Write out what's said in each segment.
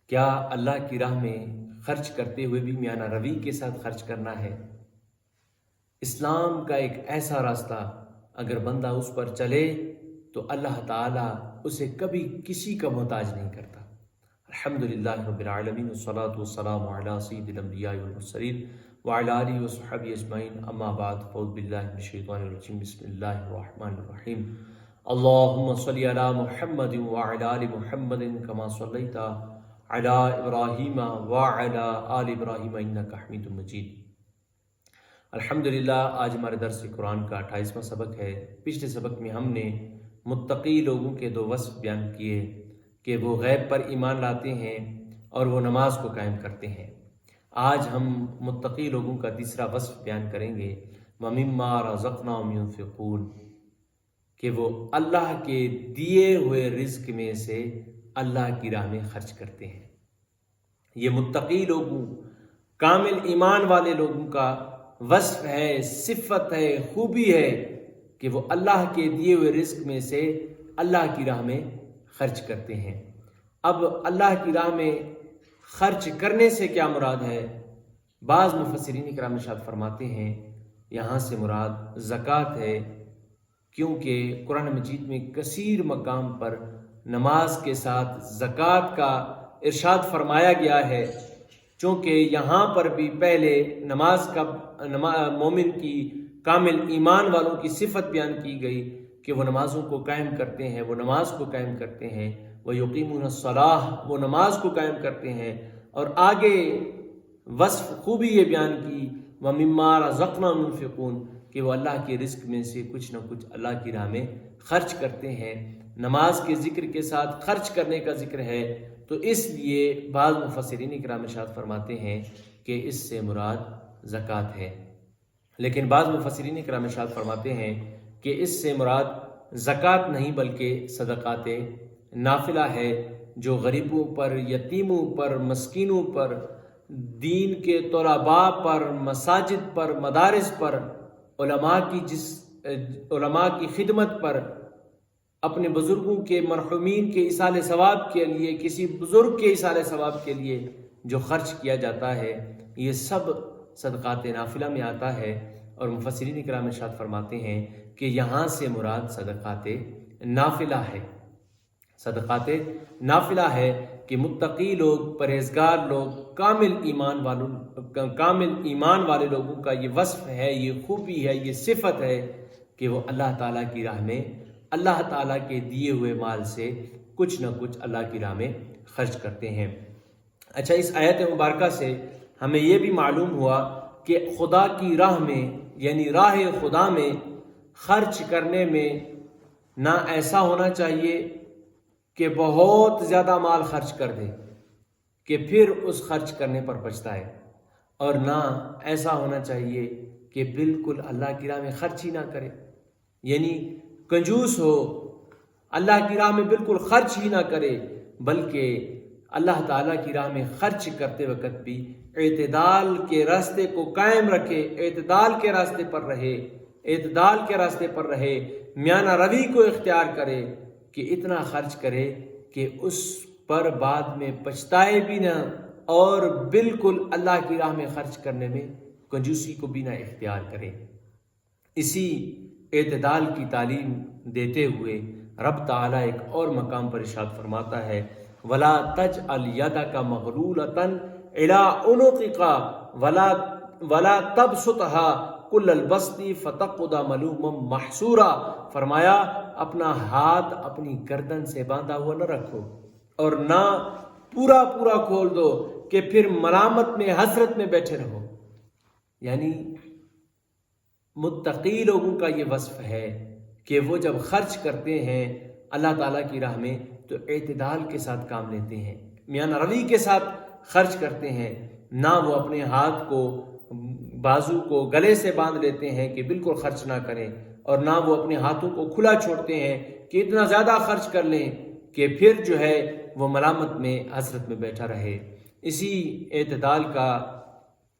کیا اللہ کی راہ میں خرچ کرتے ہوئے بھی میانہ روی کے ساتھ خرچ کرنا ہے؟ اسلام کا ایک ایسا راستہ اگر بندہ اس پر چلے تو اللہ تعالیٰ اسے کبھی کسی کا محتاج نہیں کرتا۔ الحمدللہ رب العالمین والصلاة والسلام علی سید الانبیاء والمرسلین وعلی آلہ وصحبہ اجمعین، اما بعد، فاعوذ باللہ من الشیطان الرجیم، بسم اللہ الرحمن الرحیم۔ اللہم صلی علی محمد وعلی آل محمد کما صلیت علی ابراہیم وعلی آل ابراہیم انک حمید مجید۔ الحمدللہ آج ہمارے درس قرآن کا 28واں سبق ہے۔ پچھلے سبق میں ہم نے متقی لوگوں کے دو وصف بیان کیے کہ وہ غیب پر ایمان لاتے ہیں اور وہ نماز کو قائم کرتے ہیں۔ آج ہم متقی لوگوں کا تیسرا وصف بیان کریں گے، وَمِمَّا رَزَقْنَاهُمْ يُنْفِقُونَ، کہ وہ اللہ کے دیے ہوئے رزق میں سے اللہ کی راہ میں خرچ کرتے ہیں۔ یہ متقی لوگوں، کامل ایمان والے لوگوں کا وصف ہے، صفت ہے، خوبی ہے کہ وہ اللہ کے دیے ہوئے رزق میں سے اللہ کی راہ میں خرچ کرتے ہیں۔ اب اللہ کی راہ میں خرچ کرنے سے کیا مراد ہے؟ بعض مفسرین کرام ارشاد فرماتے ہیں یہاں سے مراد زکوٰۃ ہے، کیونکہ قرآن مجید میں کثیر مقام پر نماز کے ساتھ زکوٰۃ کا ارشاد فرمایا گیا ہے، چونکہ یہاں پر بھی پہلے نماز کا مومن کی کامل ایمان والوں کی صفت بیان کی گئی کہ وہ نمازوں کو قائم کرتے ہیں، وہ نماز کو قائم کرتے ہیں، وہ یقیمون الصلاۃ، وہ نماز کو قائم کرتے ہیں، اور آگے وصف خوبی یہ بیان کی وَمِمَّا رَزَقْنَاهُمْ يُنْفِقُونَ، کہ وہ اللہ کے رزق میں سے کچھ نہ کچھ اللہ کی راہ میں خرچ کرتے ہیں۔ نماز کے ذکر کے ساتھ خرچ کرنے کا ذکر ہے، تو اس لیے بعض مفسرین کرام ارشاد فرماتے ہیں کہ اس سے مراد زکوٰۃ ہے، لیکن بعض مفسرین کرام ارشاد فرماتے ہیں کہ اس سے مراد زکوٰۃ نہیں بلکہ صدقات نافلہ ہے، جو غریبوں پر، یتیموں پر، مسکینوں پر، دین کے طلباء پر، مساجد پر، مدارس پر، علماء کی خدمت پر، اپنے بزرگوں کے مرحومین کے ایصال ثواب کے لیے، کسی بزرگ کے ایصال ثواب کے لیے جو خرچ کیا جاتا ہے، یہ سب صدقات نافلہ میں آتا ہے۔ اور مفسرین کرام ارشاد فرماتے ہیں کہ یہاں سے مراد صدقات نافلہ ہے۔ صدقات نافلہ ہے کہ متقی لوگ، پرہیزگار لوگ، کامل ایمان والے لوگوں کا یہ وصف ہے، یہ خوبی ہے، یہ صفت ہے کہ وہ اللہ تعالیٰ کی راہ میں اللہ تعالیٰ کے دیے ہوئے مال سے کچھ نہ کچھ اللہ کی راہ میں خرچ کرتے ہیں۔ اچھا، اس آیت مبارکہ سے ہمیں یہ بھی معلوم ہوا کہ خدا کی راہ میں، یعنی راہ خدا میں خرچ کرنے میں نہ ایسا ہونا چاہیے کہ بہت زیادہ مال خرچ کر دے کہ پھر اس خرچ کرنے پر پچھتائے، اور نہ ایسا ہونا چاہیے کہ بالکل اللہ کی راہ میں خرچ ہی نہ کرے، یعنی کنجوس ہو، اللہ کی راہ میں بالکل خرچ ہی نہ کرے، بلکہ اللہ تعالیٰ کی راہ میں خرچ کرتے وقت بھی اعتدال کے راستے کو قائم رکھے، اعتدال کے راستے پر رہے، میانہ روی کو اختیار کرے کہ اتنا خرچ کرے کہ اس پر بعد میں پچھتائے بھی نہ، اور بالکل اللہ کی راہ میں خرچ کرنے میں کنجوسی کو بھی نہ اختیار کرے۔ اسی اعتدال کی تعلیم دیتے ہوئے رب تعالیٰ ایک اور مقام پر ارشاد فرماتا ہے وَلَا تَجْعَلْ يَدَكَ مَغْلُولَةً إِلَىٰ عُنُقِكَ وَلَا تَبْسُطْهَا كُلَّ الْبَسْطِ فَتَقْعُدَ مَلُومًا مَحْسُورًا، فرمایا اپنا ہاتھ اپنی گردن سے باندھا ہوا نہ رکھو، اور نہ پورا کھول دو کہ پھر ملامت میں، حسرت میں بیٹھے رہو۔ یعنی متقی لوگوں کا یہ وصف ہے کہ وہ جب خرچ کرتے ہیں اللہ تعالیٰ کی راہ میں تو اعتدال کے ساتھ کام لیتے ہیں، میانہ روی کے ساتھ خرچ کرتے ہیں، نہ وہ اپنے ہاتھ کو، بازو کو گلے سے باندھ لیتے ہیں کہ بالکل خرچ نہ کریں، اور نہ وہ اپنے ہاتھوں کو کھلا چھوڑتے ہیں کہ اتنا زیادہ خرچ کر لیں کہ پھر جو ہے وہ ملامت میں، حسرت میں بیٹھا رہے۔ اسی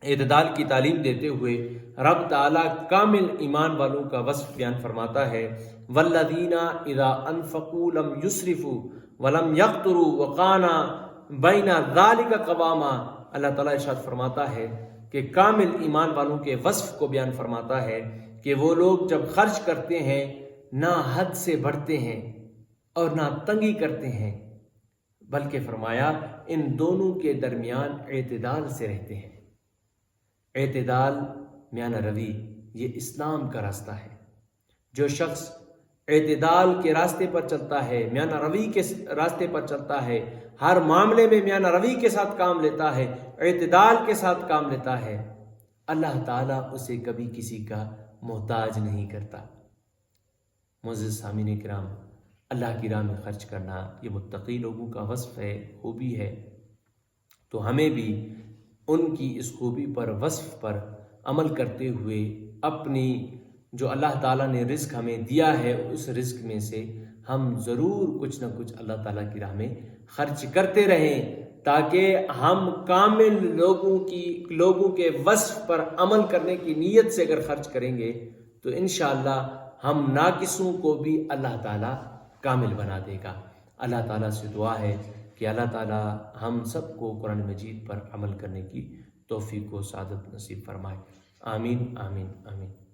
اعتدال کی تعلیم دیتے ہوئے رب تعالیٰ کامل ایمان والوں کا وصف بیان فرماتا ہے وَالَّذِينَ إِذَا أَنفَقُوا لَمْ يُسْرِفُوا وَلَمْ يَقْتُرُوا وَكَانَ بین ذالک قواما، اللہ تعالیٰ ارشاد فرماتا ہے کہ کامل ایمان والوں کے وصف کو بیان فرماتا ہے کہ وہ لوگ جب خرچ کرتے ہیں نہ حد سے بڑھتے ہیں اور نہ تنگی کرتے ہیں، بلکہ فرمایا ان دونوں کے درمیان اعتدال سے رہتے ہیں۔ اعتدال، میانہ روی، یہ اسلام کا راستہ ہے۔ جو شخص اعتدال کے راستے پر چلتا ہے، میانہ روی کے راستے پر چلتا ہے، ہر معاملے میں میانہ روی کے ساتھ کام لیتا ہے، اعتدال کے ساتھ کام لیتا ہے، اللہ تعالیٰ اسے کبھی کسی کا محتاج نہیں کرتا۔ معزز سامعین کرام، اللہ کی راہ میں خرچ کرنا یہ متقی لوگوں کا وصف ہے، خوبی ہے، تو ہمیں بھی ان کی اس خوبی پر، وصف پر عمل کرتے ہوئے اپنی جو اللہ تعالیٰ نے رزق ہمیں دیا ہے اس رزق میں سے ہم ضرور کچھ نہ کچھ اللہ تعالیٰ کی راہ میں خرچ کرتے رہیں، تاکہ ہم کامل لوگوں کے وصف پر عمل کرنے کی نیت سے اگر خرچ کریں گے تو انشاءاللہ ہم ناقصوں کو بھی اللہ تعالیٰ کامل بنا دے گا۔ اللہ تعالیٰ سے دعا ہے کہ اللہ تعالیٰ ہم سب کو قرآن مجید پر عمل کرنے کی توفیق و سعادت نصیب فرمائے۔ آمین آمین آمین۔